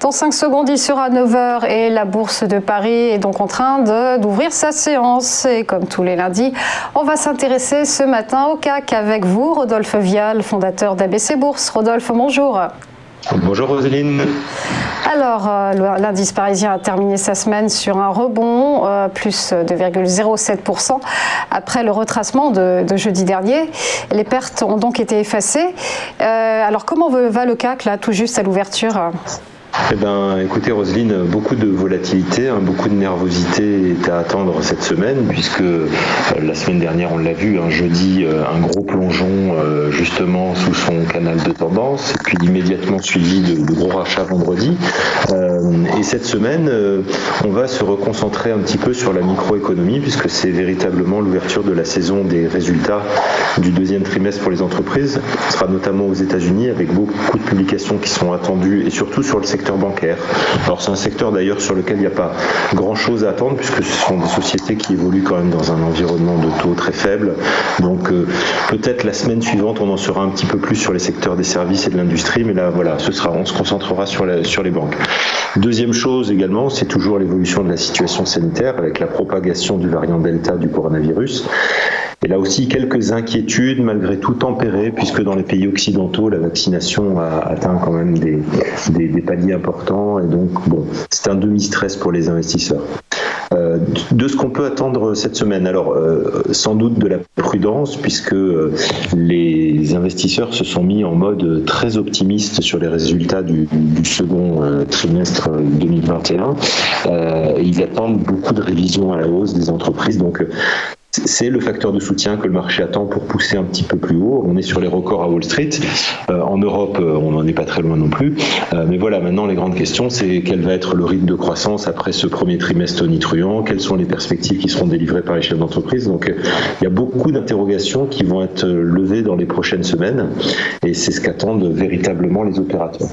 Dans 5 secondes, il sera 9 h et la Bourse de Paris est donc en train d'ouvrir sa séance. Et comme tous les lundis, on va s'intéresser ce matin au CAC avec vous, Rodolphe Vial, fondateur d'ABC Bourse. Rodolphe, bonjour. Bonjour Roselyne. Alors, l'indice parisien a terminé sa semaine sur un rebond, plus 2,07% après le retracement de jeudi dernier. Les pertes ont donc été effacées. Alors, comment va le CAC, là, tout juste à l'ouverture ? Eh bien, écoutez Roselyne, beaucoup de volatilité, beaucoup de nervosité est à attendre cette semaine, puisque la semaine dernière, on l'a vu, jeudi, un gros plongeon justement sous son canal de tendance, et puis immédiatement suivi de gros rachats vendredi. Et cette semaine, on va se reconcentrer un petit peu sur la microéconomie, puisque c'est véritablement l'ouverture de la saison des résultats du deuxième trimestre pour les entreprises. Ce sera notamment aux États-Unis, avec beaucoup de publications qui sont attendues, et surtout sur le secteur bancaire. Alors c'est un secteur d'ailleurs sur lequel il n'y a pas grand chose à attendre, puisque ce sont des sociétés qui évoluent quand même dans un environnement de taux très faible. Donc peut-être la semaine suivante on en saura un petit peu plus sur les secteurs des services et de l'industrie, mais là voilà, on se concentrera sur les banques. Deuxième chose également, c'est toujours l'évolution de la situation sanitaire avec la propagation du variant Delta du coronavirus. Et là aussi, quelques inquiétudes, malgré tout tempérées, puisque dans les pays occidentaux, la vaccination a atteint quand même des paliers importants. Et donc, bon, c'est un demi-stress pour les investisseurs. De ce qu'on peut attendre cette semaine, alors sans doute de la prudence, puisque les investisseurs se sont mis en mode très optimiste sur les résultats du second trimestre 2021. Ils attendent beaucoup de révisions à la hausse des entreprises, donc c'est le facteur de soutien que le marché attend pour pousser un petit peu plus haut. On est sur les records à Wall Street. En Europe, on n'en est pas très loin non plus. Mais voilà, maintenant, les grandes questions, c'est quel va être le rythme de croissance après ce premier trimestre tonitruant, quelles sont les perspectives qui seront délivrées par les chefs d'entreprise. Donc, il y a beaucoup d'interrogations qui vont être levées dans les prochaines semaines. Et c'est ce qu'attendent véritablement les opérateurs.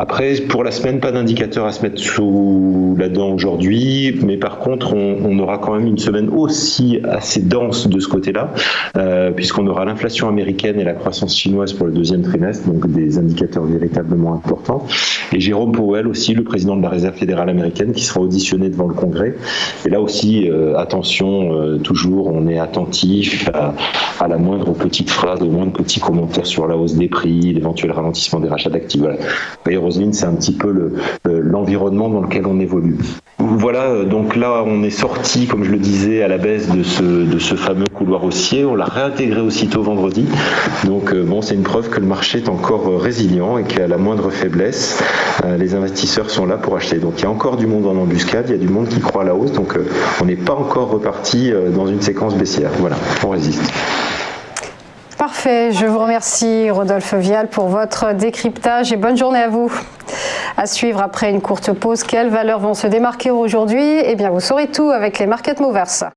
Après, pour la semaine, pas d'indicateur à se mettre sous la dent aujourd'hui, mais par contre, on aura quand même une semaine aussi assez dense de ce côté-là, puisqu'on aura l'inflation américaine et la croissance chinoise pour le deuxième trimestre, donc des indicateurs véritablement importants. Et Jérôme Powell aussi, le président de la Réserve fédérale américaine, qui sera auditionné devant le Congrès. Et là aussi, attention, toujours, on est attentif à la moindre petite phrase, au moindre petit commentaire sur la hausse des prix, l'éventuel ralentissement des rachats d'actifs. Voilà. Roselyne, c'est un petit peu l'environnement dans lequel on évolue. Voilà, donc là, on est sorti, comme je le disais, à la baisse de ce fameux couloir haussier. On l'a réintégré aussitôt vendredi. Donc, bon, c'est une preuve que le marché est encore résilient et qu'à la moindre faiblesse, les investisseurs sont là pour acheter. Donc, il y a encore du monde en embuscade, il y a du monde qui croit à la hausse. Donc, on n'est pas encore reparti dans une séquence baissière. Voilà, on résiste. Parfait, je vous remercie Rodolphe Vial pour votre décryptage et bonne journée à vous. À suivre après une courte pause, quelles valeurs vont se démarquer aujourd'hui ? Eh bien, vous saurez tout avec les Market Movers.